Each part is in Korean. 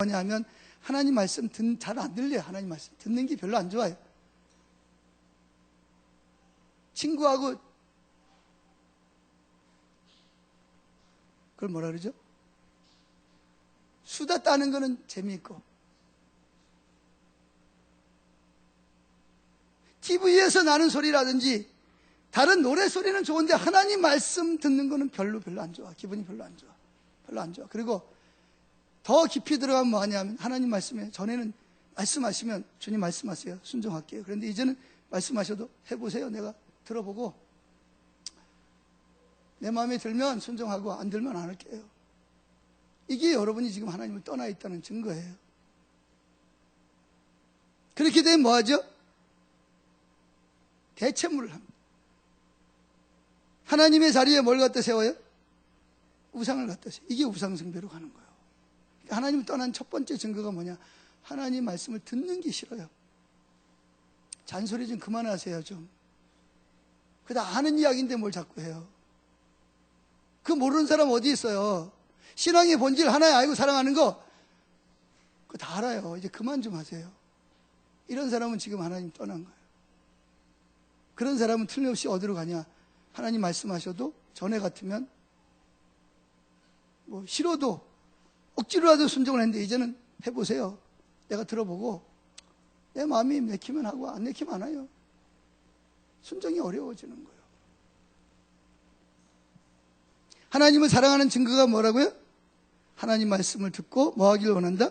뭐냐면 하나님 말씀 잘 안 들려요. 하나님 말씀 듣는 게 별로 안 좋아요. 친구하고 그걸 뭐라 그러죠? 수다 따는 거는 재미있고 TV에서 나는 소리라든지 다른 노래 소리는 좋은데 하나님 말씀 듣는 거는 별로 안 좋아. 기분이 별로 안 좋아. 그리고 더 깊이 들어가면 뭐하냐면 하나님 말씀에 전에는 말씀하시면 주님 말씀하세요. 순종할게요. 그런데 이제는 말씀하셔도 해보세요. 내가 들어보고 내 마음에 들면 순종하고 안 들면 안 할게요. 이게 여러분이 지금 하나님을 떠나 있다는 증거예요. 그렇게 되면 뭐하죠? 대체물을 합니다. 하나님의 자리에 뭘 갖다 세워요? 우상을 갖다 세워요. 이게 우상숭배로 가는 거예요. 하나님을 떠난 첫 번째 증거가 뭐냐? 하나님 말씀을 듣는 게 싫어요. 잔소리 좀 그만하세요 좀. 그거 다 아는 이야기인데 뭘 자꾸 해요. 그 모르는 사람 어디 있어요? 신앙의 본질 하나에 알고 사랑하는 거 그거 다 알아요. 이제 그만 좀 하세요. 이런 사람은 지금 하나님 떠난 거예요. 그런 사람은 틀림없이 어디로 가냐? 하나님 말씀하셔도 전에 같으면 뭐 싫어도 억지로라도 순종을 했는데 이제는 해보세요. 내가 들어보고 내 마음이 내키면 하고 안 내키면 안 해요. 순종이 어려워지는 거예요. 하나님을 사랑하는 증거가 뭐라고요? 하나님 말씀을 듣고 뭐 하기를 원한다?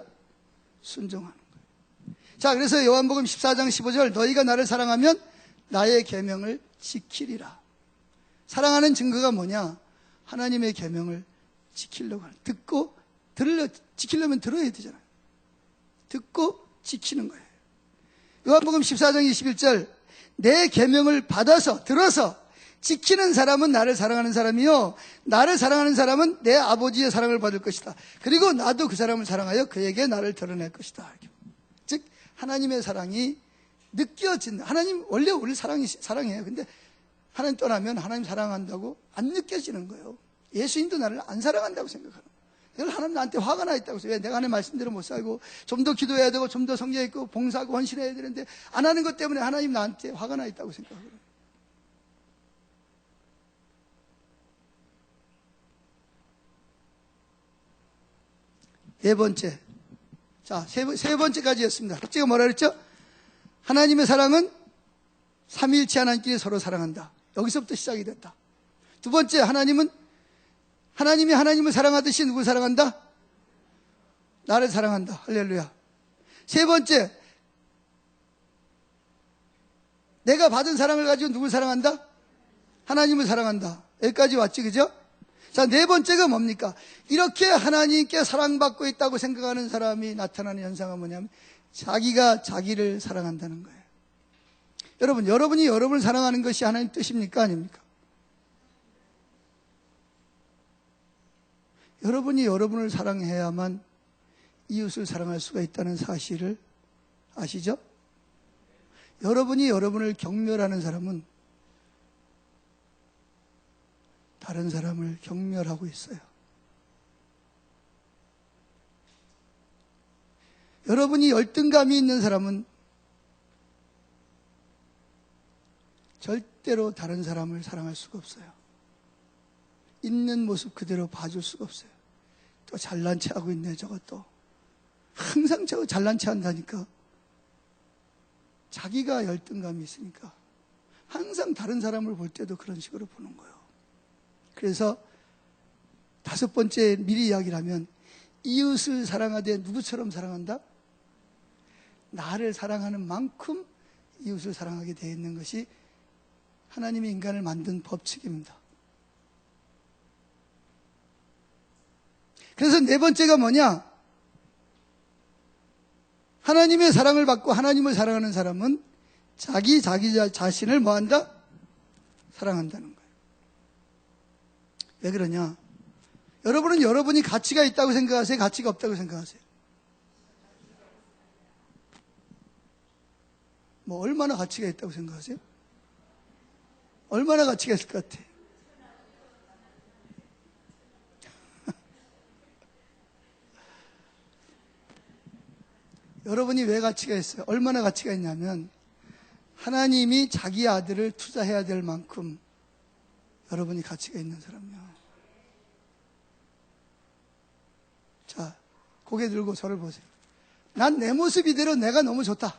순종하는 거예요. 자, 그래서 요한복음 14장 15절 너희가 나를 사랑하면 나의 계명을 지키리라. 사랑하는 증거가 뭐냐? 하나님의 계명을 지키려고 하는. 듣고 지키려면 들어야 되잖아요. 듣고 지키는 거예요. 요한복음 14장 21절 내 계명을 받아서 들어서 지키는 사람은 나를 사랑하는 사람이요 나를 사랑하는 사람은 내 아버지의 사랑을 받을 것이다. 그리고 나도 그 사람을 사랑하여 그에게 나를 드러낼 것이다. 즉 하나님의 사랑이 느껴진다. 하나님 원래 우리 사랑해요. 근데 하나님 떠나면 하나님 사랑한다고 안 느껴지는 거예요. 예수님도 나를 안 사랑한다고 생각하는 거예요. 하나님 나한테 화가 나 있다고 해서 왜 내가 하나님 말씀대로 못 살고 좀 더 기도해야 되고 좀 더 성경 읽고 봉사하고 헌신해야 되는데 안 하는 것 때문에 하나님 나한테 화가 나 있다고 생각하거든요. 네 번째. 자, 세 번째까지였습니다. 첫째가 뭐라 그랬죠? 하나님의 사랑은 삼위일체 하나님끼리 서로 사랑한다. 여기서부터 시작이 됐다. 두 번째, 하나님이 하나님을 사랑하듯이 누굴 사랑한다? 나를 사랑한다. 할렐루야. 세 번째, 내가 받은 사랑을 가지고 누굴 사랑한다? 하나님을 사랑한다. 여기까지 왔지, 그죠? 자, 네 번째가 뭡니까? 이렇게 하나님께 사랑받고 있다고 생각하는 사람이 나타나는 현상은 뭐냐면 자기가 자기를 사랑한다는 거예요. 여러분이 여러분을 사랑하는 것이 하나님 뜻입니까? 아닙니까? 여러분이 여러분을 사랑해야만 이웃을 사랑할 수가 있다는 사실을 아시죠? 여러분이 여러분을 경멸하는 사람은 다른 사람을 경멸하고 있어요. 여러분이 열등감이 있는 사람은 절대로 다른 사람을 사랑할 수가 없어요. 있는 모습 그대로 봐줄 수가 없어요. 또 잘난 체 하고 있네 저것도. 항상 저거 잘난 체 한다니까. 자기가 열등감이 있으니까 항상 다른 사람을 볼 때도 그런 식으로 보는 거예요. 그래서 다섯 번째 미리 이야기를 하면 이웃을 사랑하되 누구처럼 사랑한다? 나를 사랑하는 만큼 이웃을 사랑하게 되어 있는 것이 하나님이 인간을 만든 법칙입니다. 그래서 네 번째가 뭐냐? 하나님의 사랑을 받고 하나님을 사랑하는 사람은 자기 자신을 뭐한다? 사랑한다는 거예요. 왜 그러냐? 여러분은 여러분이 가치가 있다고 생각하세요? 가치가 없다고 생각하세요? 뭐 얼마나 가치가 있다고 생각하세요? 얼마나 가치가 있을 것 같아요? 여러분이 왜 가치가 있어요? 얼마나 가치가 있냐면 하나님이 자기 아들을 투자해야 될 만큼 여러분이 가치가 있는 사람이요. 자, 고개 들고 저를 보세요. 난 내 모습 이대로 내가 너무 좋다.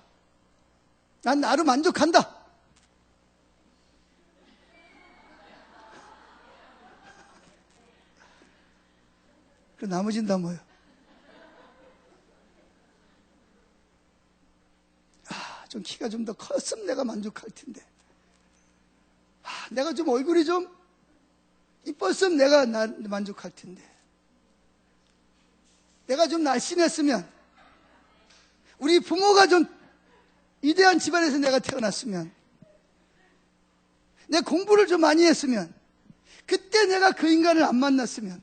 난 나로 만족한다. 그 나머지는 다 뭐예요? 좀 키가 좀 더 컸으면 내가 만족할 텐데. 내가 좀 얼굴이 좀 이뻤으면 내가 만족할 텐데. 내가 좀 날씬했으면, 우리 부모가 좀 위대한 집안에서 내가 태어났으면, 내 공부를 좀 많이 했으면, 그때 내가 그 인간을 안 만났으면,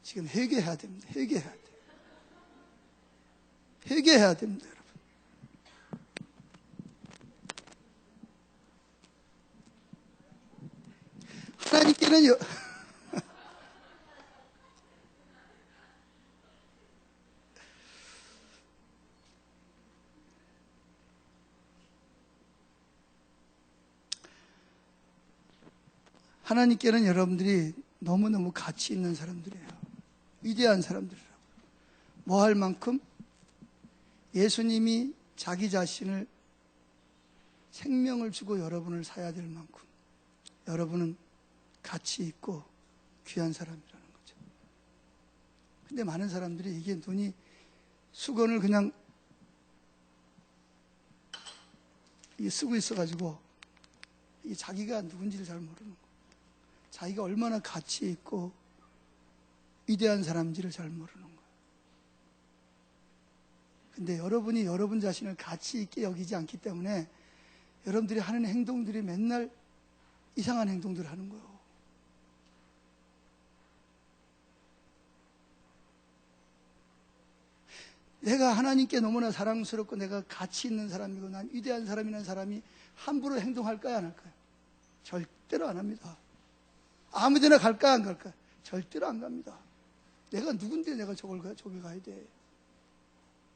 지금 회개해야 됩니다. 회개해야 돼요. 회개해야 됩니다, 여러분. 하나님께는 하나님께는 여러분들이 너무너무 가치 있는 사람들이에요. 위대한 사람들이라고. 뭐 할 만큼? 예수님이 자기 자신을 생명을 주고 여러분을 사야 될 만큼 여러분은 가치 있고 귀한 사람이라는 거죠. 근데 많은 사람들이 이게 눈이 수건을 그냥 쓰고 있어가지고 이 자기가 누군지를 잘 모르는 거예요. 자기가 얼마나 가치 있고 위대한 사람인지를 잘 모르는 거예요. 근데 여러분이 여러분 자신을 가치 있게 여기지 않기 때문에 여러분들이 하는 행동들이 맨날 이상한 행동들을 하는 거예요. 내가 하나님께 너무나 사랑스럽고 내가 가치 있는 사람이고 난 위대한 사람이라는 사람이 함부로 행동할까요, 안 할까요? 절대로 안 합니다. 아무데나 갈까요, 안 갈까요? 절대로 안 갑니다. 내가 누군데 내가 저기 가야 돼.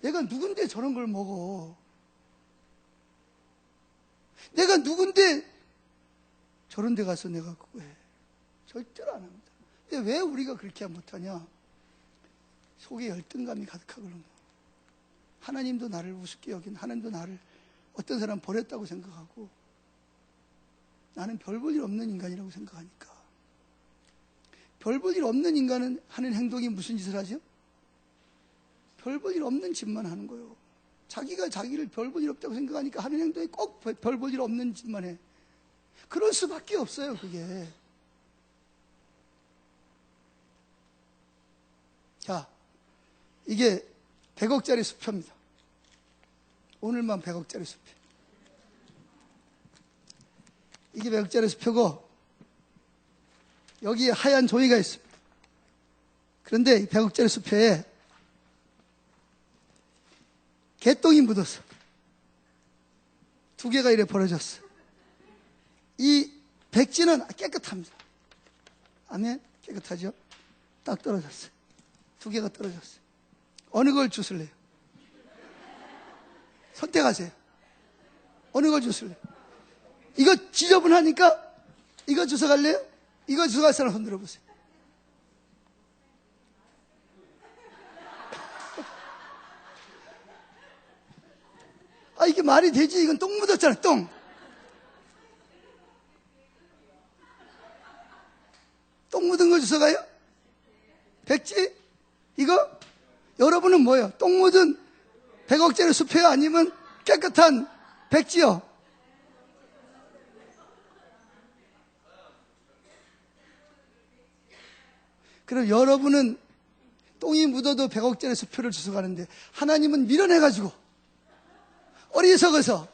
내가 누군데 저런 걸 먹어. 내가 누군데 저런 데 가서 내가 그거 해. 절대로 안 합니다. 근데 왜 우리가 그렇게 못하냐? 속에 열등감이 가득하고 그런 거예요. 하나님도 나를 우습게 여긴, 하나님도 나를 어떤 사람 버렸다고 생각하고 나는 별 볼 일 없는 인간이라고 생각하니까. 별 볼 일 없는 인간은 하는 행동이 무슨 짓을 하죠? 별 볼 일 없는 짓만 하는 거예요. 자기가 자기를 별 볼 일 없다고 생각하니까 하는 행동이 꼭 별 볼 일 없는 짓만 해. 그럴 수밖에 없어요, 그게. 자, 이게 100억짜리 수표입니다. 오늘만 100억짜리 수표. 이게 100억짜리 수표고 여기에 하얀 종이가 있습니다. 그런데 이 100억짜리 수표에 개똥이 묻었어. 2개가 이래 벌어졌어. 이 백지는 깨끗합니다. 아멘? 깨끗하죠? 딱 떨어졌어요. 2개가 떨어졌어요. 어느 걸 주실래요? 선택하세요. 어느 걸 주실래요? 이거 지저분하니까 이거 주워갈래요? 이거 주워갈 사람 손 들어보세요. 이게 말이 되지? 이건 똥 묻었잖아, 똥. 똥 묻은 거 주워가요? 백지? 이거? 여러분은 뭐예요? 똥 묻은 100억짜리 수표요? 아니면 깨끗한 백지요? 그럼 여러분은 똥이 묻어도 100억짜리 수표를 주워가는데 하나님은 밀어내가지고 어리석어서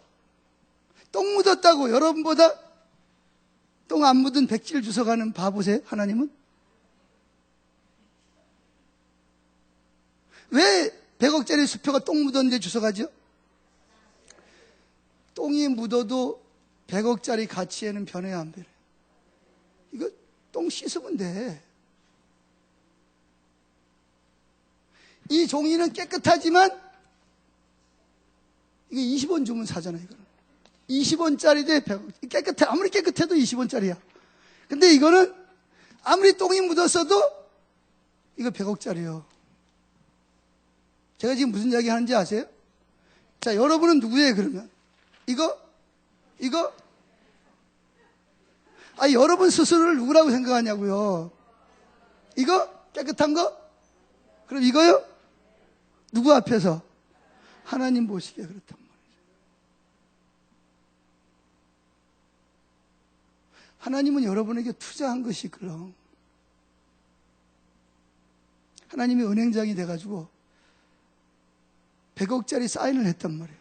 똥 묻었다고 여러분보다 똥 안 묻은 백지를 주워가는 바보세요, 하나님은? 왜 100억짜리 수표가 똥 묻었는데 주워가죠? 똥이 묻어도 100억짜리 가치에는 변해야 안 변해요. 이거 똥 씻으면 돼. 이 종이는 깨끗하지만 이게 20원 주면 사잖아요. 이거는 20원짜리인데 100원. 깨끗해. 아무리 깨끗해도 20원짜리야. 근데 이거는 아무리 똥이 묻었어도 이거 100억짜리요. 제가 지금 무슨 이야기 하는지 아세요? 자, 여러분은 누구예요, 그러면? 이거? 여러분 스스로를 누구라고 생각하냐고요? 이거? 깨끗한 거? 그럼 이거요? 누구 앞에서? 하나님 보시기에 그렇단 말이죠. 하나님은 여러분에게 투자한 것이 그럼. 하나님이 은행장이 돼가지고 100억짜리 사인을 했단 말이에요.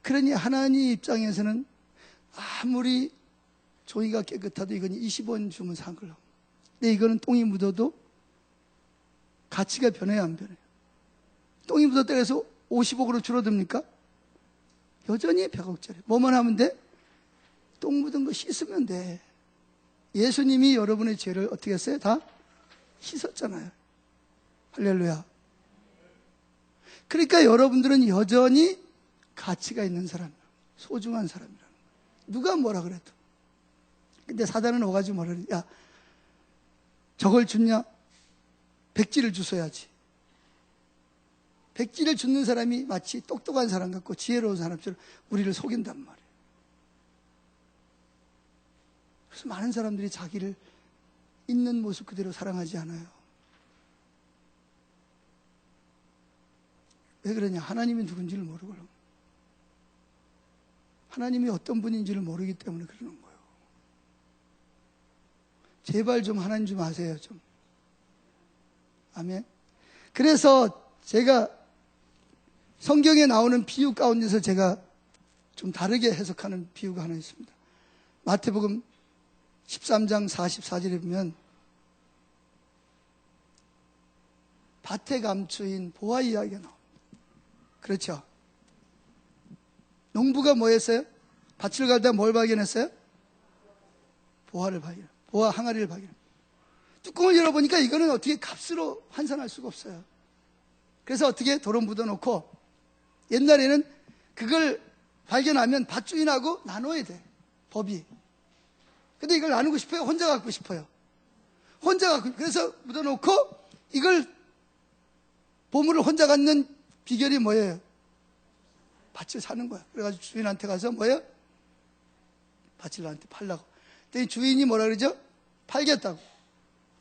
그러니 하나님 입장에서는 아무리 종이가 깨끗하도 이건 20원 주면 산 걸로. 근데 이거는 똥이 묻어도 가치가 변해야 안 변해요? 똥이 묻었다 해서 50억으로 줄어듭니까? 여전히 100억짜리. 뭐만 하면 돼? 똥 묻은 거 씻으면 돼. 예수님이 여러분의 죄를 어떻게 했어요? 다 씻었잖아요. 할렐루야. 그러니까 여러분들은 여전히 가치가 있는 사람, 소중한 사람이라는 거예요. 누가 뭐라 그래도. 근데 사단은 오가지고 뭐라 그래? 야, 저걸 줬냐? 백지를 주셔야지. 백지를 줍는 사람이 마치 똑똑한 사람 같고 지혜로운 사람처럼 우리를 속인단 말이에요. 그래서 많은 사람들이 자기를 있는 모습 그대로 사랑하지 않아요. 왜 그러냐? 하나님이 누군지를 모르고 하나님이 어떤 분인지를 모르기 때문에 그러는 거예요. 제발 좀 하나님 좀 아세요, 좀. 아멘. 그래서 제가 성경에 나오는 비유 가운데서 제가 좀 다르게 해석하는 비유가 하나 있습니다. 마태복음 13장 44절에 보면 밭에 감추인 보화 이야기가 나옵니다. 그렇죠? 농부가 뭐 했어요? 밭을 갈다 뭘 발견했어요? 보화 항아리를 발견했어요. 뚜껑을 열어보니까 이거는 어떻게 값으로 환산할 수가 없어요. 그래서 어떻게 도로 묻어놓고 옛날에는 그걸 발견하면 밭주인하고 나눠야 돼. 법이. 근데 이걸 나누고 싶어요? 혼자 갖고 싶어요? 그래서 묻어놓고 이걸 보물을 혼자 갖는 비결이 뭐예요? 밭을 사는 거야. 그래가지고 주인한테 가서 뭐예요? 밭을 나한테 팔라고. 그랬더니 주인이 뭐라 그러죠? 팔겠다고.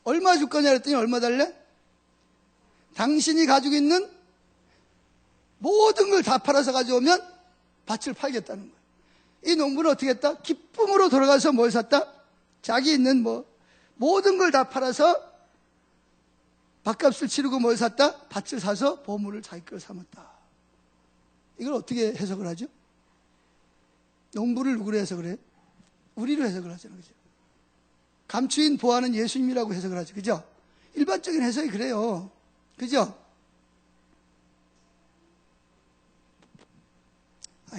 얼마 줄 거냐 그랬더니 얼마 달래? 당신이 가지고 있는 모든 걸 다 팔아서 가져오면 밭을 팔겠다는 거예요. 이 농부는 어떻게 했다? 기쁨으로 돌아가서 뭘 샀다? 자기 있는 모든 걸 다 팔아서 밥값을 치르고 뭘 샀다? 밭을 사서 보물을 자기 걸 삼았다. 이걸 어떻게 해석을 하죠? 농부를 누구로 해석을 해요? 우리로 해석을 하잖아요. 그죠? 감추인 보화는 예수님이라고 해석을 하죠. 그죠? 일반적인 해석이 그래요. 그죠?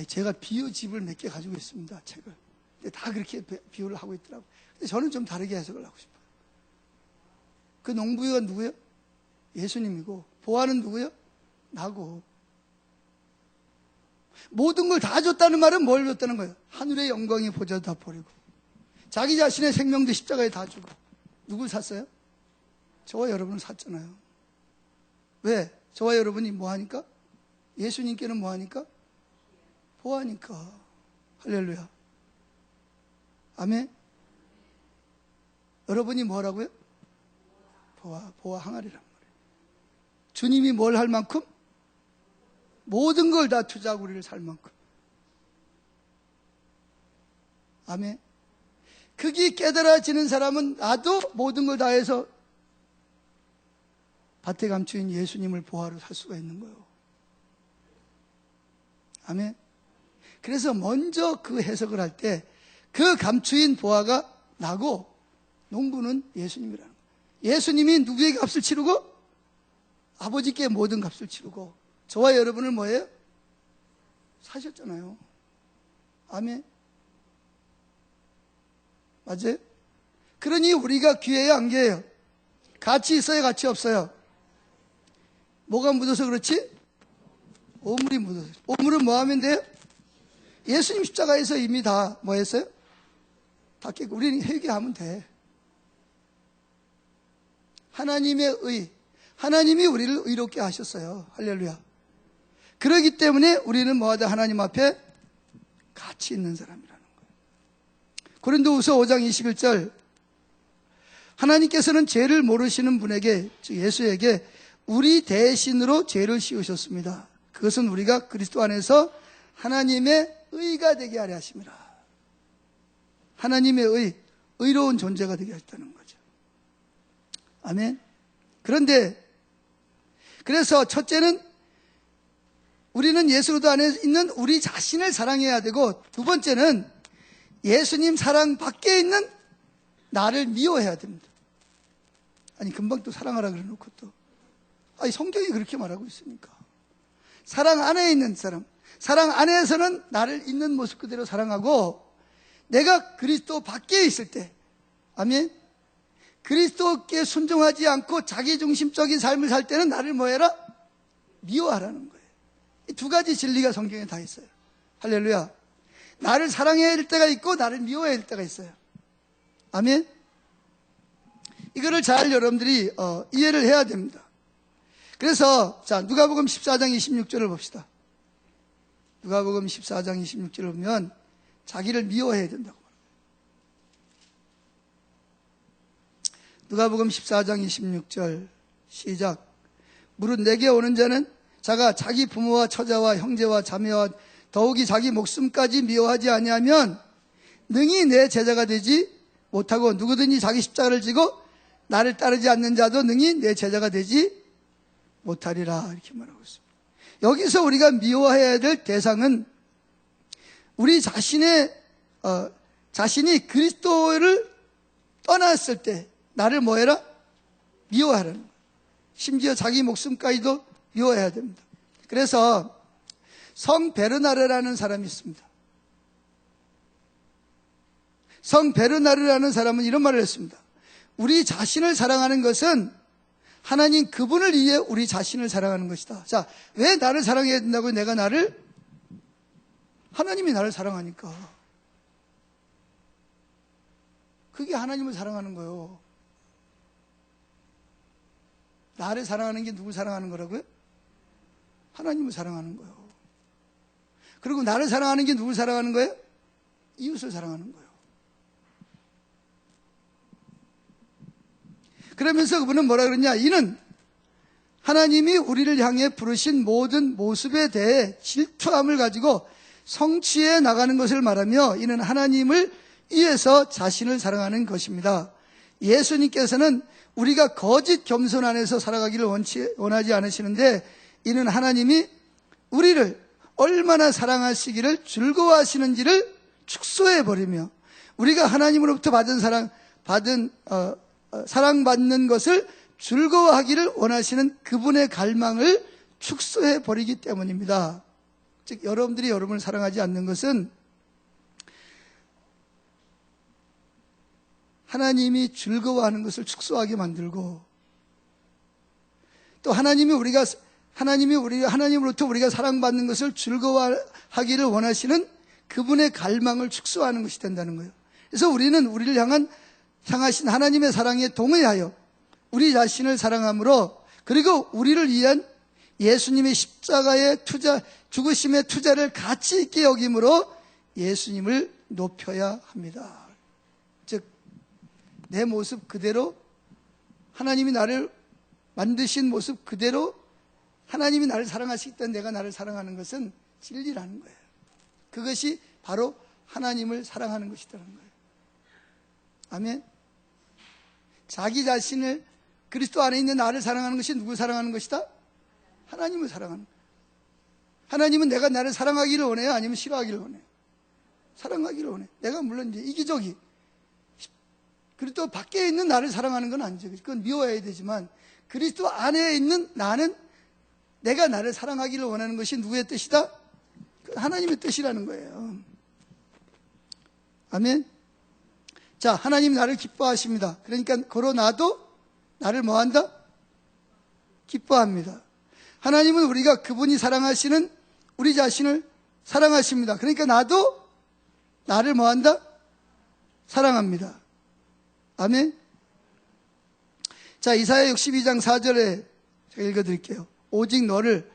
제가 비유집을 몇 개 가지고 있습니다. 책을. 근데 다 그렇게 비유를 하고 있더라고요. 근데 저는 좀 다르게 해석을 하고 싶어요. 그 농부가 누구예요? 예수님이고, 보화는 누구예요? 나고. 모든 걸 다 줬다는 말은 뭘 줬다는 거예요? 하늘의 영광의 보좌도 다 버리고 자기 자신의 생명도 십자가에 다 주고. 누굴 샀어요? 저와 여러분을 샀잖아요. 왜? 저와 여러분이 뭐 하니까? 예수님께는 뭐 하니까? 보아하니까. 할렐루야. 아멘. 여러분이 뭐라고요? 보아 항아리란 말이에요. 주님이 뭘 할 만큼? 모든 걸 다 투자하고 우리를 살 만큼. 아멘. 그게 깨달아지는 사람은 나도 모든 걸 다해서 밭에 감추인 예수님을 보화로 살 수가 있는 거예요. 아멘. 그래서 먼저 그 해석을 할 때 그 감추인 보화가 나고 농부는 예수님이라는 거예요. 예수님이 누구에게 값을 치르고? 아버지께 모든 값을 치르고 저와 여러분을 뭐예요? 사셨잖아요. 아멘. 맞아요? 그러니 우리가 귀해요, 안 귀해요? 같이 있어요, 같이 없어요? 뭐가 묻어서 그렇지? 오물이 묻어서. 오물은 뭐 하면 돼요? 예수님 십자가에서 이미 다 뭐 했어요? 다 깨고 우리는 회개하면 돼. 하나님의 의, 하나님이 우리를 의롭게 하셨어요. 할렐루야. 그렇기 때문에 우리는 뭐하다? 하나님 앞에 같이 있는 사람이라는 거예요. 고린도후서 5장 21절, 하나님께서는 죄를 모르시는 분에게, 즉 예수에게 우리 대신으로 죄를 씌우셨습니다. 그것은 우리가 그리스도 안에서 하나님의 의가 되게 하려 하심이라. 하나님의 의, 의로운 존재가 되게 하셨다는 거죠. 아멘. 그런데 그래서 첫째는 우리는 예수 그리스도 안에 있는 우리 자신을 사랑해야 되고, 두 번째는 예수님 사랑 밖에 있는 나를 미워해야 됩니다. 아니 금방 또 사랑하라 그래놓고 또, 아니 성경이 그렇게 말하고 있으니까. 사랑 안에 있는 사람, 사랑 안에서는 나를 있는 모습 그대로 사랑하고, 내가 그리스도 밖에 있을 때, 아멘, 그리스도께 순종하지 않고 자기중심적인 삶을 살 때는 나를 뭐해라? 미워하라는 거예요. 이 두 가지 진리가 성경에 다 있어요. 할렐루야. 나를 사랑해야 할 때가 있고 나를 미워해야 할 때가 있어요. 아멘. 이거를 잘 여러분들이 이해를 해야 됩니다. 그래서 자, 누가복음 14장 26절을 봅시다. 누가복음 14장 26절을 보면 자기를 미워해야 된다고 말합니다. 누가복음 14장 26절 시작. 무릇 내게 오는 자는 자가 자기 부모와 처자와 형제와 자매와 더욱이 자기 목숨까지 미워하지 아니하면 능히 내 제자가 되지 못하고, 누구든지 자기 십자가를 지고 나를 따르지 않는 자도 능히 내 제자가 되지 못하리라, 이렇게 말하고 있습니다. 여기서 우리가 미워해야 될 대상은 우리 자신이 그리스도를 떠났을 때 나를 뭐해라? 미워하라는 거예요. 심지어 자기 목숨까지도 미워해야 됩니다. 그래서 성 베르나르라는 사람이 있습니다. 성 베르나르라는 사람은 이런 말을 했습니다. 우리 자신을 사랑하는 것은 하나님 그분을 위해 우리 자신을 사랑하는 것이다. 자, 왜 나를 사랑해야 된다고요? 내가 나를, 하나님이 나를 사랑하니까. 그게 하나님을 사랑하는 거예요. 나를 사랑하는 게 누구 사랑하는 거라고요? 하나님을 사랑하는 거예요. 그리고 나를 사랑하는 게 누굴 사랑하는 거예요? 이웃을 사랑하는 거예요. 그러면서 그분은 뭐라 그러냐? 이는 하나님이 우리를 향해 부르신 모든 모습에 대해 질투함을 가지고 성취해 나가는 것을 말하며, 이는 하나님을 위해서 자신을 사랑하는 것입니다. 예수님께서는 우리가 거짓 겸손 안에서 살아가기를 원하지 않으시는데, 이는 하나님이 우리를 얼마나 사랑하시기를 즐거워하시는지를 축소해버리며, 우리가 하나님으로부터 사랑받는 것을 즐거워하기를 원하시는 그분의 갈망을 축소해버리기 때문입니다. 즉 여러분들이 여러분을 사랑하지 않는 것은 하나님이 즐거워하는 것을 축소하게 만들고, 또 하나님으로부터 우리가 사랑받는 것을 즐거워하기를 원하시는 그분의 갈망을 축소하는 것이 된다는 거예요. 그래서 우리는 우리를 향하신 하나님의 사랑에 동의하여 우리 자신을 사랑함으로, 그리고 우리를 위한 예수님의 십자가의 죽으심의 투자를 가치 있게 여김으로 예수님을 높여야 합니다. 즉 내 모습 그대로, 하나님이 나를 만드신 모습 그대로 하나님이 나를 사랑하시기 때문에 내가 나를 사랑하는 것은 진리라는 거예요. 그것이 바로 하나님을 사랑하는 것이라는 거예요. 아멘. 자기 자신을, 그리스도 안에 있는 나를 사랑하는 것이 누구 사랑하는 것이다? 하나님을 사랑하는 거예요. 하나님은 내가 나를 사랑하기를 원해요? 아니면 싫어하기를 원해요? 사랑하기를 원해요. 내가 물론 이제 이기적이 그리스도 밖에 있는 나를 사랑하는 건 아니죠. 그건 미워해야 되지만, 그리스도 안에 있는 나는 내가 나를 사랑하기를 원하는 것이 누구의 뜻이다? 하나님의 뜻이라는 거예요. 아멘. 자, 하나님 나를 기뻐하십니다. 그러니까 고로 나도 나를 뭐한다? 기뻐합니다. 하나님은 우리가 그분이 사랑하시는 우리 자신을 사랑하십니다. 그러니까 나도 나를 뭐한다? 사랑합니다. 아멘. 자, 이사야 62장 4절에 제가 읽어드릴게요. 오직 너를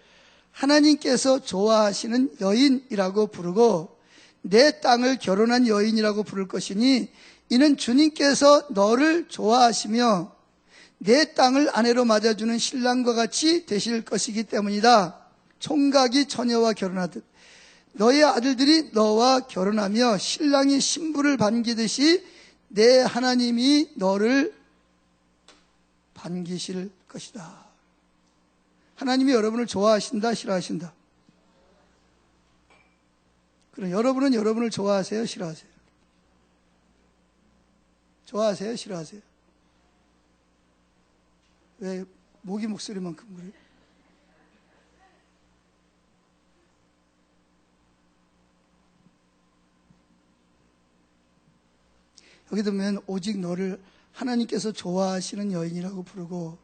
하나님께서 좋아하시는 여인이라고 부르고 내 땅을 결혼한 여인이라고 부를 것이니 이는 주님께서 너를 좋아하시며 내 땅을 아내로 맞아주는 신랑과 같이 되실 것이기 때문이다. 총각이 처녀와 결혼하듯 너의 아들들이 너와 결혼하며 신랑이 신부를 반기듯이 내 하나님이 너를 반기실 것이다. 하나님이 여러분을 좋아하신다, 싫어하신다? 그럼 여러분은 여러분을 좋아하세요, 싫어하세요? 좋아하세요, 싫어하세요? 왜 모기 목소리만큼 그래요? 여기 보면 오직 너를 하나님께서 좋아하시는 여인이라고 부르고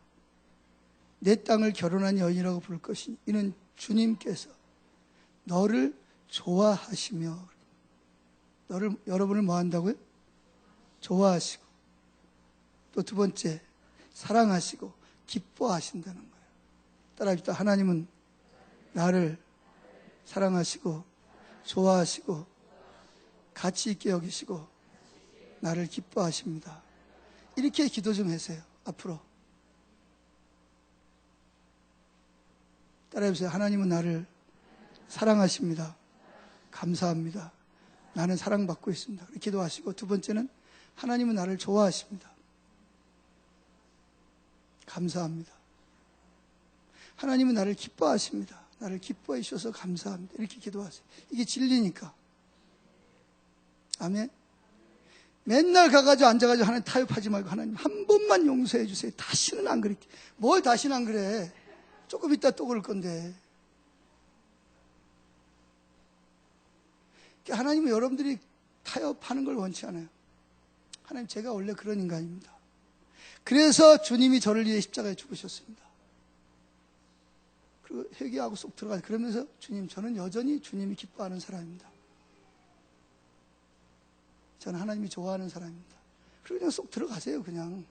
내 땅을 결혼한 여인이라고 부를 것이니 이는 주님께서 너를 좋아하시며 여러분을 뭐 한다고요? 좋아하시고 또 두 번째 사랑하시고 기뻐하신다는 거예요. 따라합시다. 하나님은 나를 사랑하시고 좋아하시고 가치 있게 여기시고 나를 기뻐하십니다. 이렇게 기도 좀 하세요. 앞으로 따라해보세요. 하나님은 나를 사랑하십니다. 감사합니다. 나는 사랑받고 있습니다. 이렇게 기도하시고 두 번째는 하나님은 나를 좋아하십니다. 감사합니다. 하나님은 나를 기뻐하십니다. 나를 기뻐해 주셔서 감사합니다. 이렇게 기도하세요. 이게 진리니까. 아멘. 맨날 가가지고 앉아가지고 하나님 타협하지 말고 하나님 한 번만 용서해 주세요. 다시는 안 그럴게. 뭘 다시는 안 그래. 조금 있다 또 그럴 건데. 하나님은 여러분들이 타협하는 걸 원치 않아요. 하나님 제가 원래 그런 인간입니다. 그래서 주님이 저를 위해 십자가에 죽으셨습니다. 그리고 회개하고 쏙 들어가요. 그러면서 주님 저는 여전히 주님이 기뻐하는 사람입니다. 저는 하나님이 좋아하는 사람입니다. 그리고 그냥 쏙 들어가세요. 그냥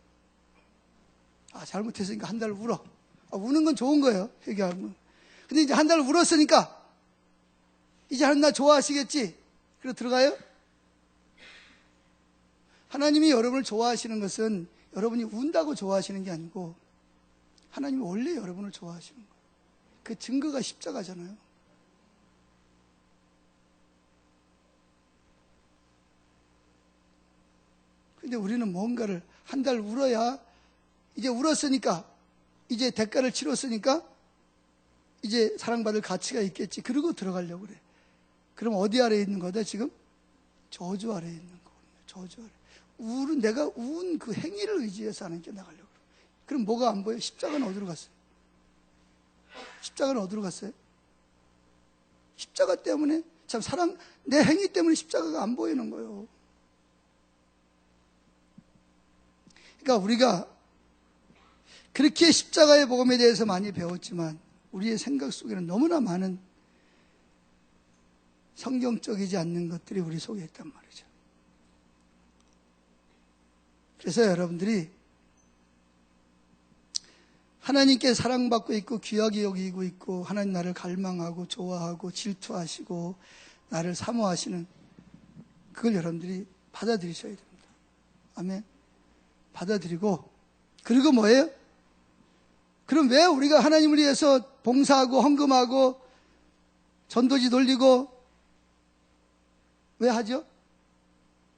잘못했으니까 한 달 울어. 우는 건 좋은 거예요. 회개하면. 근데 이제 한 달 울었으니까 이제 하나님 나 좋아하시겠지. 그래서 들어가요. 하나님이 여러분을 좋아하시는 것은 여러분이 운다고 좋아하시는 게 아니고 하나님이 원래 여러분을 좋아하시는 거예요. 그 증거가 십자가잖아요. 근데 우리는 뭔가를 한 달 울어야 이제 울었으니까 이제 대가를 치렀으니까 이제 사랑받을 가치가 있겠지. 그러고 들어가려고 그래. 그럼 어디 아래에 있는 거다 지금? 저주 아래에 있는 거거든요. 저주 아래. 내가 운 그 행위를 의지해서 하나님께 나가려고 그래. 그럼 뭐가 안 보여? 십자가는 어디로 갔어요? 십자가는 어디로 갔어요? 십자가 때문에 참 내 행위 때문에 십자가가 안 보이는 거예요. 그러니까 우리가 그렇게 십자가의 복음에 대해서 많이 배웠지만 우리의 생각 속에는 너무나 많은 성경적이지 않는 것들이 우리 속에 있단 말이죠. 그래서 여러분들이 하나님께 사랑받고 있고 귀하게 여기고 있고 하나님 나를 갈망하고 좋아하고 질투하시고 나를 사모하시는 그걸 여러분들이 받아들이셔야 됩니다. 아멘. 받아들이고 그리고 뭐예요? 그럼 왜 우리가 하나님을 위해서 봉사하고 헌금하고 전도지 돌리고 왜 하죠?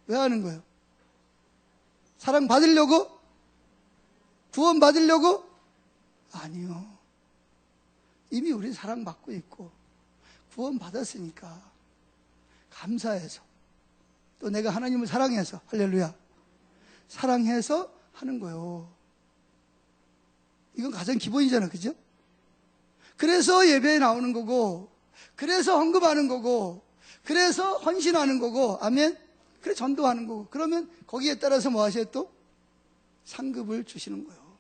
왜 하는 거예요? 사랑 받으려고? 구원 받으려고? 아니요. 이미 우리 사랑 받고 있고 구원 받았으니까 감사해서 또 내가 하나님을 사랑해서 할렐루야 사랑해서 하는 거예요. 이건 가장 기본이잖아요. 그죠? 그래서 예배에 나오는 거고 그래서 헌금하는 거고 그래서 헌신하는 거고 아멘. 그래 전도하는 거고. 그러면 거기에 따라서 뭐 하셔요? 또 상급을 주시는 거예요.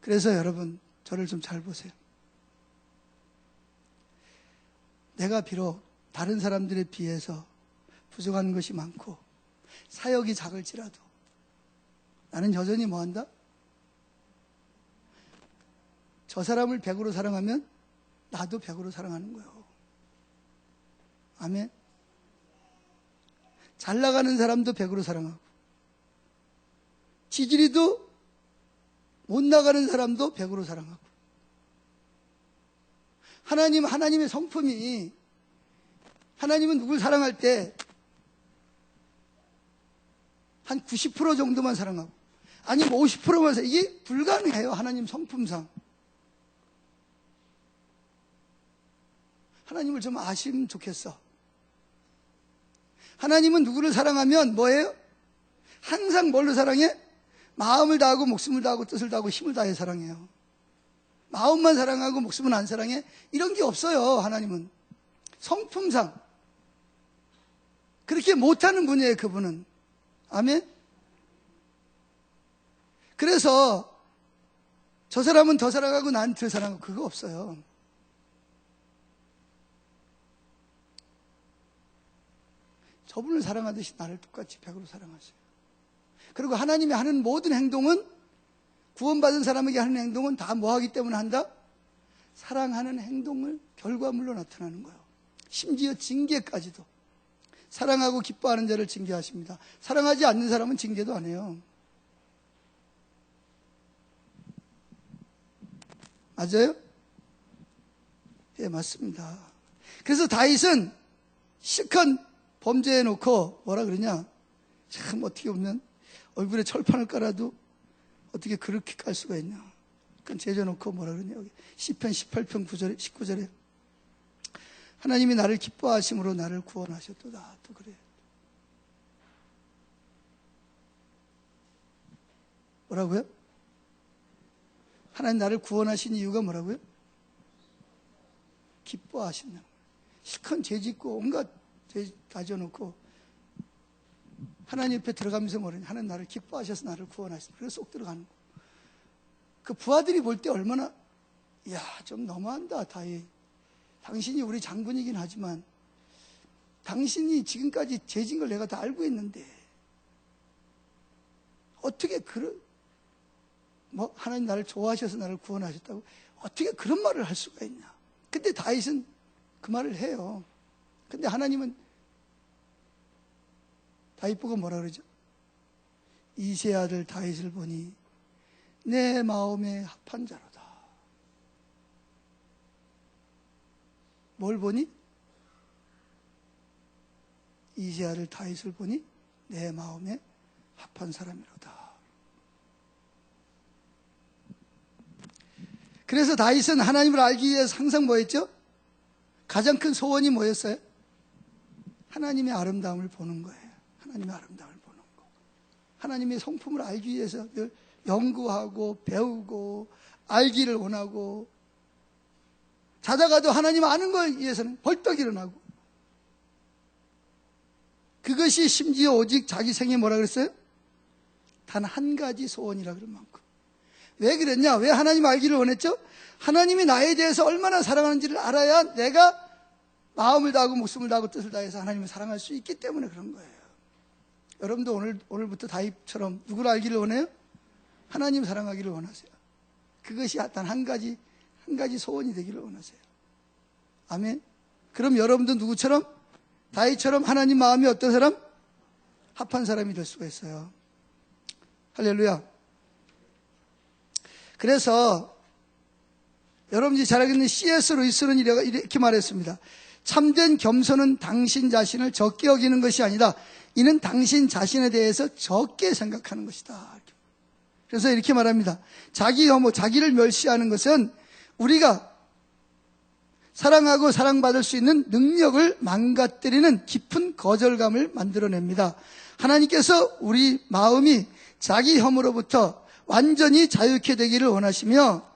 그래서 여러분 저를 좀 잘 보세요. 내가 비록 다른 사람들에 비해서 부족한 것이 많고 사역이 작을지라도 나는 여전히 뭐한다? 저 사람을 100으로 사랑하면 나도 100으로 사랑하는 거예요. 아멘. 잘 나가는 사람도 100으로 사랑하고 지지리도 못 나가는 사람도 100으로 사랑하고 하나님의 성품이 하나님은 누굴 사랑할 때 한 90% 정도만 사랑하고 아니면 50%만 사랑하고 이게 불가능해요. 하나님 성품상. 하나님을 좀 아시면 좋겠어. 하나님은 누구를 사랑하면 뭐예요? 항상 뭘로 사랑해? 마음을 다하고 목숨을 다하고 뜻을 다하고 힘을 다해 사랑해요. 마음만 사랑하고 목숨은 안 사랑해? 이런 게 없어요. 하나님은 성품상 그렇게 못하는 분이에요. 그분은. 아멘. 그래서 저 사람은 더 사랑하고 난 덜 사랑하고 그거 없어요. 저분을 사랑하듯이 나를 똑같이 100으로 사랑하세요. 그리고 하나님이 하는 모든 행동은 구원받은 사람에게 하는 행동은 다 뭐하기 때문에 한다? 사랑하는 행동을 결과물로 나타나는 거예요. 심지어 징계까지도. 사랑하고 기뻐하는 자를 징계하십니다. 사랑하지 않는 사람은 징계도 안 해요. 맞아요? 예, 맞습니다. 그래서 다윗은 실컷 범죄해놓고 뭐라 그러냐? 참 어떻게 보면 얼굴에 철판을 깔아도 어떻게 그렇게 깔 수가 있냐? 그건 제져놓고 뭐라 그러냐? 여기 시편 18편 9절에 19절에 하나님이 나를 기뻐하심으로 나를 구원하셨도다. 또 그래. 뭐라고요? 하나님 나를 구원하신 이유가 뭐라고요? 기뻐하신다. 실컷 죄짓고 온갖 죄 다져놓고 하나님 옆에 들어가면서 뭐라냐? 하나님 나를 기뻐하셔서 나를 구원하셨다. 그래서 쏙 들어가는 거. 그 부하들이 볼 때 얼마나 야, 좀 너무한다, 다윗. 당신이 우리 장군이긴 하지만 당신이 지금까지 죄진 걸 내가 다 알고 있는데 어떻게 하나님 나를 좋아하셔서 나를 구원하셨다고 어떻게 그런 말을 할 수가 있냐. 근데 다윗은 그 말을 해요. 근데 하나님은 다윗 보고 뭐라 그러죠? 이새 아들 다윗을 보니 내 마음에 합한 자로다. 뭘 보니? 이새 아들 다윗을 보니 내 마음에 합한 사람이로다. 그래서 다윗은 하나님을 알기 위해서 항상 뭐 했죠? 가장 큰 소원이 뭐였어요? 하나님의 아름다움을 보는 거예요. 하나님의 아름다움을 보는 거. 하나님의 성품을 알기 위해서 늘 연구하고 배우고 알기를 원하고 자다가도 하나님 아는 거에 위해서는 벌떡 일어나고 그것이 심지어 오직 자기 생에 뭐라 그랬어요? 단 한 가지 소원이라 그런 만큼. 왜 그랬냐? 왜 하나님 알기를 원했죠? 하나님이 나에 대해서 얼마나 사랑하는지를 알아야 내가 마음을 다하고 목숨을 다하고 뜻을 다해서 하나님을 사랑할 수 있기 때문에 그런 거예요. 여러분도 오늘부터 다윗처럼 누구를 알기를 원해요? 하나님 사랑하기를 원하세요. 그것이 단 한 가지 소원이 되기를 원하세요. 아멘. 그럼 여러분도 누구처럼? 다윗처럼 하나님 마음이 어떤 사람? 합한 사람이 될 수가 있어요. 할렐루야. 그래서 여러분이 잘 알고 있는 C.S. 루이스는 이렇게 말했습니다. 참된 겸손은 당신 자신을 적게 여기는 것이 아니다. 이는 당신 자신에 대해서 적게 생각하는 것이다. 그래서 이렇게 말합니다. 자기 혐오, 자기를 멸시하는 것은 우리가 사랑하고 사랑받을 수 있는 능력을 망가뜨리는 깊은 거절감을 만들어냅니다. 하나님께서 우리 마음이 자기 혐오로부터 완전히 자유케 되기를 원하시며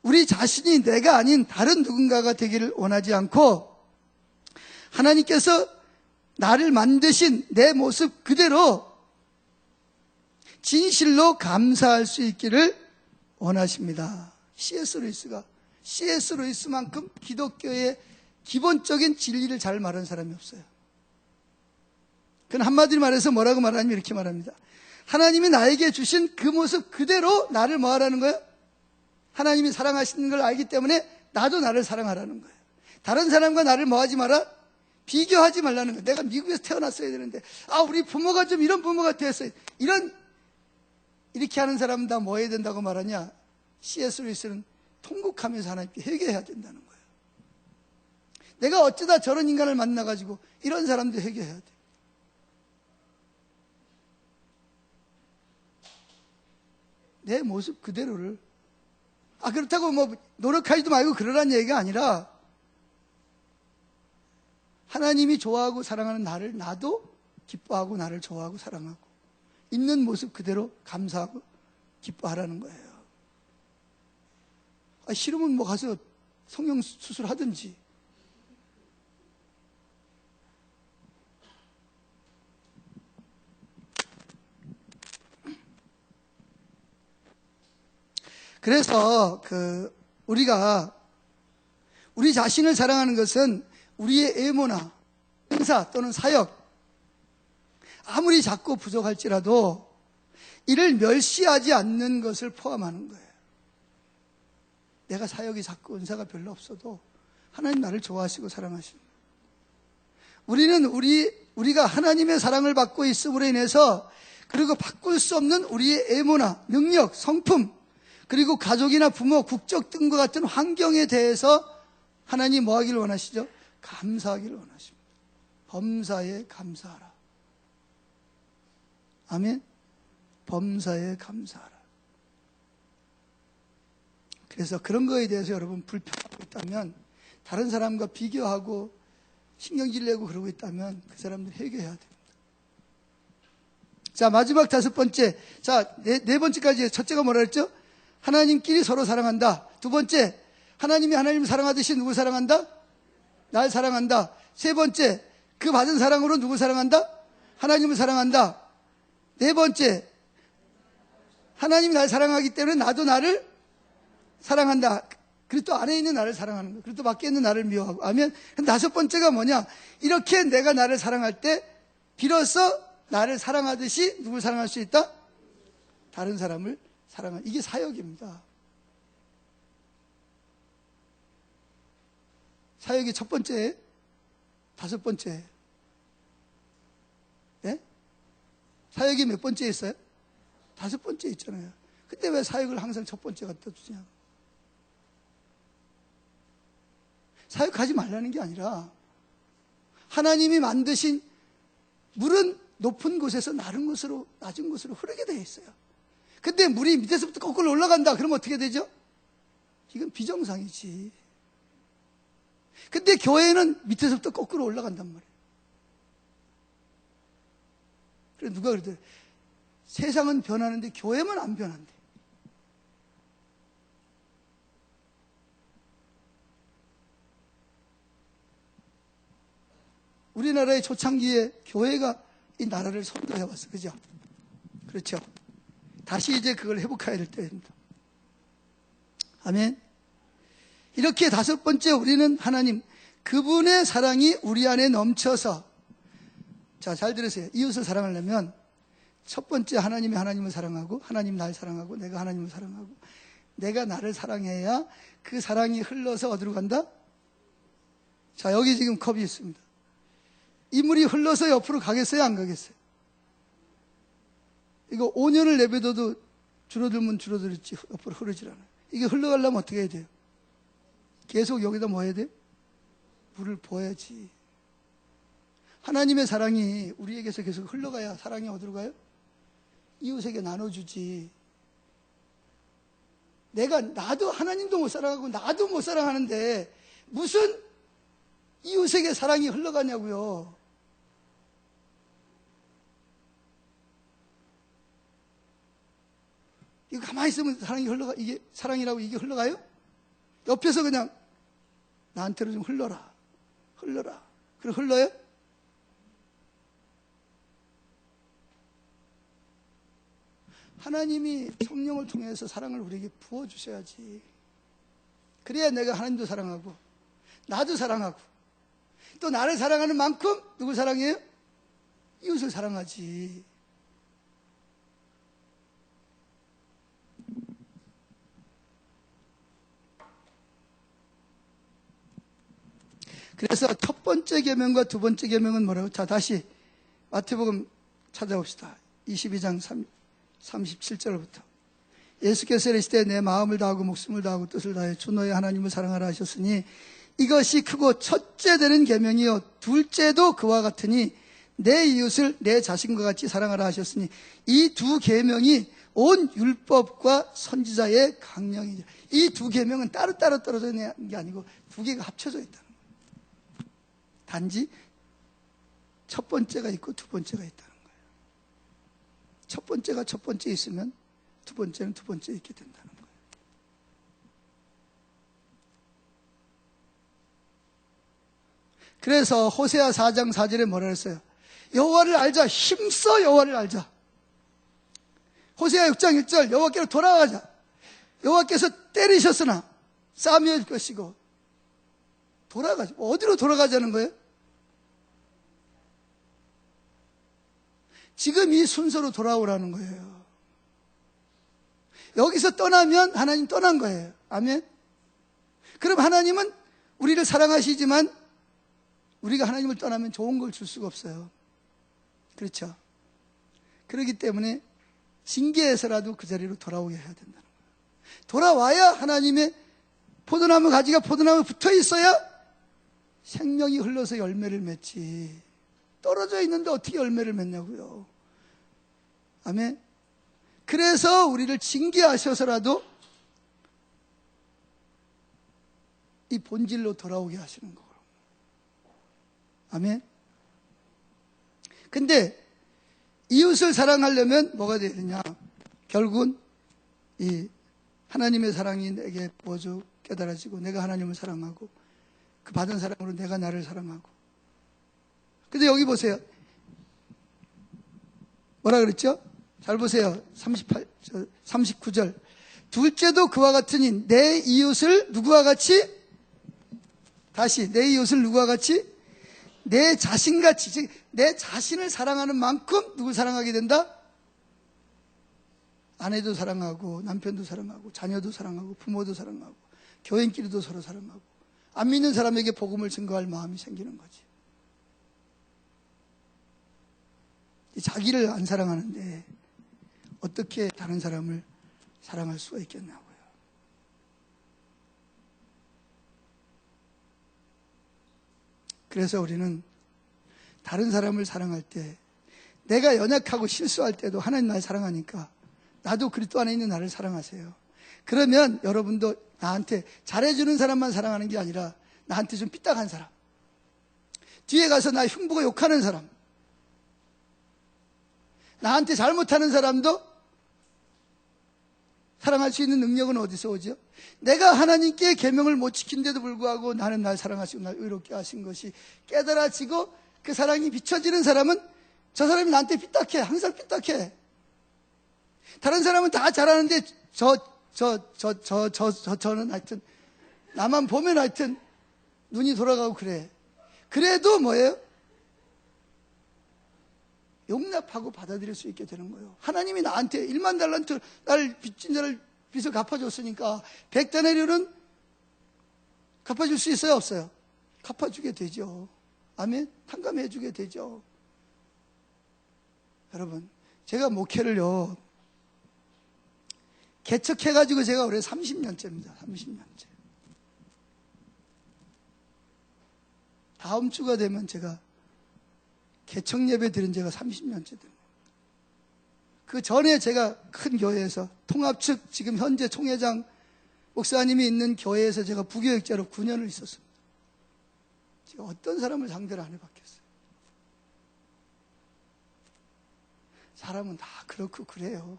우리 자신이 내가 아닌 다른 누군가가 되기를 원하지 않고 하나님께서 나를 만드신 내 모습 그대로 진실로 감사할 수 있기를 원하십니다. C.S. 루이스만큼 기독교의 기본적인 진리를 잘 말하는 사람이 없어요. 그는 한마디로 말해서 뭐라고 말하냐면 이렇게 말합니다. 하나님이 나에게 주신 그 모습 그대로 나를 뭐 하라는 거예요? 하나님이 사랑하시는 걸 알기 때문에 나도 나를 사랑하라는 거예요. 다른 사람과 나를 뭐 하지 마라? 비교하지 말라는 거예요. 내가 미국에서 태어났어야 되는데 우리 부모가 좀 이런 부모가 됐어요. 이렇게 하는 사람은 다 뭐 해야 된다고 말하냐? C.S. 루이스는 통곡하면서 하나님께 회개해야 된다는 거예요. 내가 어쩌다 저런 인간을 만나가지고 이런 사람도 회개해야 돼. 내 모습 그대로를. 그렇다고 뭐 노력하지도 말고 그러란 얘기가 아니라 하나님이 좋아하고 사랑하는 나를 나도 기뻐하고 나를 좋아하고 사랑하고 있는 모습 그대로 감사하고 기뻐하라는 거예요. 싫으면 뭐 가서 성형 수술하든지. 그래서 우리가 우리 자신을 사랑하는 것은 우리의 애모나 행사 또는 사역 아무리 작고 부족할지라도 이를 멸시하지 않는 것을 포함하는 거예요. 내가 사역이 작고 은사가 별로 없어도 하나님 나를 좋아하시고 사랑하십니다. 우리는 우리가 하나님의 사랑을 받고 있음으로 인해서 그리고 바꿀 수 없는 우리의 애모나 능력, 성품 그리고 가족이나 부모, 국적 등과 같은 환경에 대해서 하나님 뭐 하기를 원하시죠? 감사하기를 원하십니다. 범사에 감사하라. 아멘. 범사에 감사하라. 그래서 그런 거에 대해서 여러분 불평하고 있다면, 다른 사람과 비교하고 신경질 내고 그러고 있다면 그 사람들 회개해야 됩니다. 자, 마지막 5번째. 자, 네 번째까지 첫째가 뭐라 그랬죠? 하나님끼리 서로 사랑한다. 두 번째, 하나님이 하나님을 사랑하듯이 누구 사랑한다? 날 사랑한다. 세 번째, 그 받은 사랑으로 누구 사랑한다? 하나님을 사랑한다. 네 번째, 하나님이 날 사랑하기 때문에 나도 나를 사랑한다. 그리고 또 안에 있는 나를 사랑하는 거예요. 그리고 또 밖에 있는 나를 미워하고. 아멘. 다섯 번째가 뭐냐? 이렇게 내가 나를 사랑할 때 비로소 나를 사랑하듯이 누굴 사랑할 수 있다? 다른 사람을 사랑하는. 이게 사역입니다. 사역이 첫 번째, 다섯 번째. 예? 사역이 몇 번째 있어요? 다섯 번째 있잖아요. 근데 왜 사역을 항상 첫 번째 갖다 두냐? 사역하지 말라는 게 아니라 하나님이 만드신 물은 높은 곳에서 낮은 곳으로 흐르게 되어 있어요. 근데 물이 밑에서부터 거꾸로 올라간다. 그러면 어떻게 되죠? 이건 비정상이지. 근데 교회는 밑에서부터 거꾸로 올라간단 말이에요. 그래 누가 그러더래. 세상은 변하는데 교회만 안 변한대. 우리나라의 초창기에 교회가 이 나라를 선도해왔어. 그죠? 그렇죠? 다시 이제 그걸 회복해야 될 때입니다. 아멘. 이렇게 다섯 번째, 우리는 하나님, 그분의 사랑이 우리 안에 넘쳐서, 자, 잘 들으세요. 이웃을 사랑하려면 첫 번째, 하나님이 하나님을 사랑하고, 하나님 날 사랑하고, 내가 하나님을 사랑하고, 내가 나를 사랑해야 그 사랑이 흘러서 어디로 간다? 자, 여기 지금 컵이 있습니다. 이 물이 흘러서 옆으로 가겠어요? 안 가겠어요? 이거 5년을 내버려둬도 줄어들면 줄어들었지 옆으로 흐르질 않아요. 이게 흘러가려면 어떻게 해야 돼요? 계속 여기다 뭐 해야 돼요? 물을 부어야지. 하나님의 사랑이 우리에게서 계속 흘러가야 사랑이 어디로 가요? 이웃에게 나눠주지. 나도 하나님도 못 사랑하고 나도 못 사랑하는데 무슨 이웃에게 사랑이 흘러가냐고요. 이거 가만히 있으면 사랑이 흘러가, 이게 사랑이라고 이게 흘러가요? 옆에서 그냥 나한테로 좀 흘러라. 그럼 흘러요? 하나님이 성령을 통해서 사랑을 우리에게 부어주셔야지. 그래야 내가 하나님도 사랑하고 나도 사랑하고 또 나를 사랑하는 만큼 누굴 사랑해요? 이웃을 사랑하지. 그래서 첫 번째 계명과 두 번째 계명은 뭐라고? 자, 다시 마태복음 찾아봅시다. 22장 37절부터. 예수께서 이르시되 내 마음을 다하고 목숨을 다하고 뜻을 다해 주 너의 하나님을 사랑하라 하셨으니 이것이 크고 첫째 되는 계명이요 둘째도 그와 같으니 내 이웃을 내 자신과 같이 사랑하라 하셨으니 이 두 계명이 온 율법과 선지자의 강령이죠. 이 두 계명은 따로따로 떨어져 있는 게 아니고 두 개가 합쳐져 있다는 거예요. 단지 첫 번째가 있고 두 번째가 있다는 거예요. 첫 번째가 첫 번째 있으면 두 번째는 두 번째 있게 된다는 거예요. 그래서 호세아 4장 4절에 뭐라 그랬어요? 여호와를 알자. 힘써 여호와를 알자. 호세아 6장 1절 여호와께로 돌아가자. 여호와께서 때리셨으나 싸매일 것이고 돌아가자. 어디로 돌아가자는 거예요? 지금 이 순서로 돌아오라는 거예요. 여기서 떠나면 하나님 떠난 거예요. 아멘. 그럼 하나님은 우리를 사랑하시지만 우리가 하나님을 떠나면 좋은 걸 줄 수가 없어요. 그렇죠? 그렇기 때문에 징계해서라도 그 자리로 돌아오게 해야 된다는 거예요. 돌아와야 하나님의 포도나무 가지가 포도나무에 붙어 있어야 생명이 흘러서 열매를 맺지. 떨어져 있는데 어떻게 열매를 맺냐고요. 아멘. 그래서 우리를 징계하셔서라도 이 본질로 돌아오게 하시는 거예요. 아멘. 근데 이웃을 사랑하려면 뭐가 돼야 되냐? 결국은 이 하나님의 사랑이 내게 뭐죠? 깨달아지고 내가 하나님을 사랑하고 그 받은 사랑으로 내가 나를 사랑하고. 근데 여기 보세요. 뭐라 그랬죠? 잘 보세요. 39절. 둘째도 그와 같으니 내 이웃을 누구와 같이? 다시 내 이웃을 누구와 같이? 내 자신같이. 즉 내 자신을 사랑하는 만큼 누굴 사랑하게 된다? 아내도 사랑하고 남편도 사랑하고 자녀도 사랑하고 부모도 사랑하고 교인끼리도 서로 사랑하고 안 믿는 사람에게 복음을 증거할 마음이 생기는 거지. 자기를 안 사랑하는데 어떻게 다른 사람을 사랑할 수가 있겠냐고요. 그래서 우리는 다른 사람을 사랑할 때 내가 연약하고 실수할 때도 하나님 날 사랑하니까 나도 그리스도 안에 있는 나를 사랑하세요. 그러면 여러분도 나한테 잘해주는 사람만 사랑하는 게 아니라 나한테 좀 삐딱한 사람, 뒤에 가서 나 흉보고 욕하는 사람, 나한테 잘못하는 사람도 사랑할 수 있는 능력은 어디서 오죠? 내가 하나님께 계명을 못 지킨데도 불구하고 나는 날 사랑하시고 날 의롭게 하신 것이 깨달아지고 그 사랑이 비춰지는 사람은 저 사람이 나한테 삐딱해. 항상 삐딱해. 다른 사람은 다 잘하는데 저는 하여튼 나만 보면 하여튼 눈이 돌아가고 그래. 그래도 뭐예요? 용납하고 받아들일 수 있게 되는 거예요. 하나님이 나한테 1만 달란트 나를 빚진 자를 빚을 갚아줬으니까 100데나리온은 갚아줄 수 있어요? 없어요? 갚아주게 되죠. 아멘? 탕감해 주게 되죠. 여러분, 제가 목회를요 개척해가지고 제가 올해 30년째입니다. 30년째. 다음 주가 되면 제가 개척 예배 드린 지가 30년째 됩니다. 그 전에 제가 큰 교회에서 통합 측 지금 현재 총회장 목사님이 있는 교회에서 제가 부교육자로 9년을 있었습니다. 제가 어떤 사람을 상대로 안 해봤겠어요. 사람은 다 그렇고 그래요.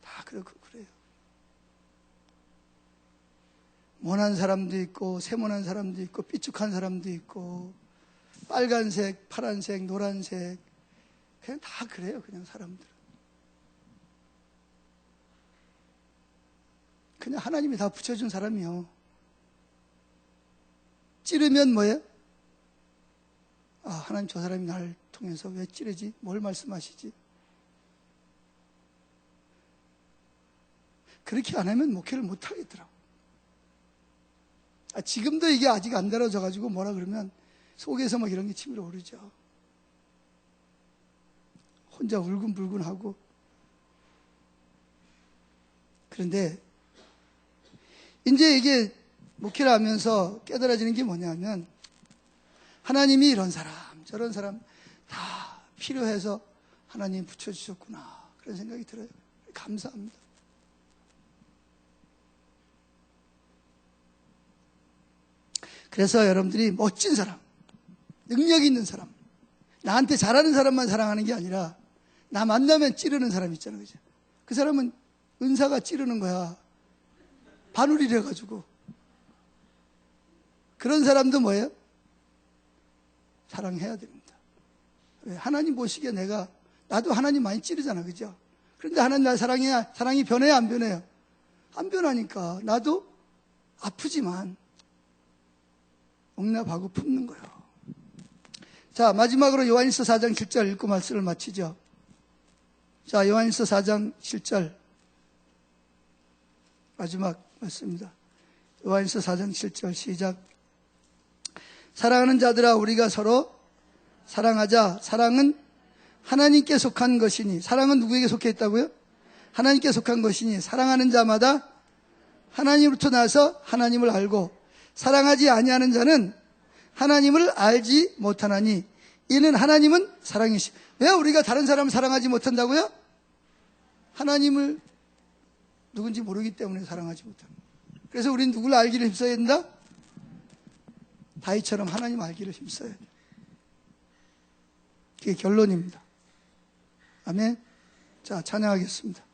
다 그렇고 그래요. 모난 사람도 있고 세모난 사람도 있고 삐죽한 사람도 있고 빨간색, 파란색, 노란색, 그냥 다 그래요. 그냥 사람들은. 그냥 하나님이 다 붙여준 사람이요. 찌르면 뭐예요? 아, 하나님 저 사람이 나를 통해서 왜 찌르지? 뭘 말씀하시지? 그렇게 안 하면 목회를 못 하겠더라고. 지금도 이게 아직 안 달아져가지고 뭐라 그러면 속에서 막 이런 게 치밀어 오르죠. 혼자 울근불근하고. 그런데 이제 이게 목회를 하면서 깨달아지는 게 뭐냐면 하나님이 이런 사람 저런 사람 다 필요해서 하나님 붙여주셨구나 그런 생각이 들어요. 감사합니다. 그래서 여러분들이 멋진 사람, 능력 있는 사람, 나한테 잘하는 사람만 사랑하는 게 아니라 나 만나면 찌르는 사람 있잖아요. 그죠? 그 사람은 은사가 찌르는 거야. 바누리를 해가지고. 그런 사람도 뭐예요? 사랑해야 됩니다. 왜? 하나님 보시기에 나도 하나님 많이 찌르잖아. 그죠? 그런데 하나님 날 사랑해야, 사랑이 변해요? 안 변해요? 안 변하니까 나도 아프지만 용납하고 품는 거예요. 자, 마지막으로 요한일서 4장 7절 읽고 말씀을 마치죠. 자, 요한일서 4장 7절 마지막 말씀입니다. 요한일서 4장 7절 시작. 사랑하는 자들아 우리가 서로 사랑하자. 사랑은 하나님께 속한 것이니. 사랑은 누구에게 속해 있다고요? 하나님께 속한 것이니 사랑하는 자마다 하나님으로부터 나서 하나님을 알고 사랑하지 아니하는 자는 하나님을 알지 못하나니 이는 하나님은 사랑이시. 왜 우리가 다른 사람을 사랑하지 못한다고요? 하나님을 누군지 모르기 때문에 사랑하지 못합니다. 그래서 우리는 누구를 알기를 힘써야 된다? 다윗처럼 하나님 알기를 힘써야 돼요. 그게 결론입니다. 아멘. 자, 찬양하겠습니다.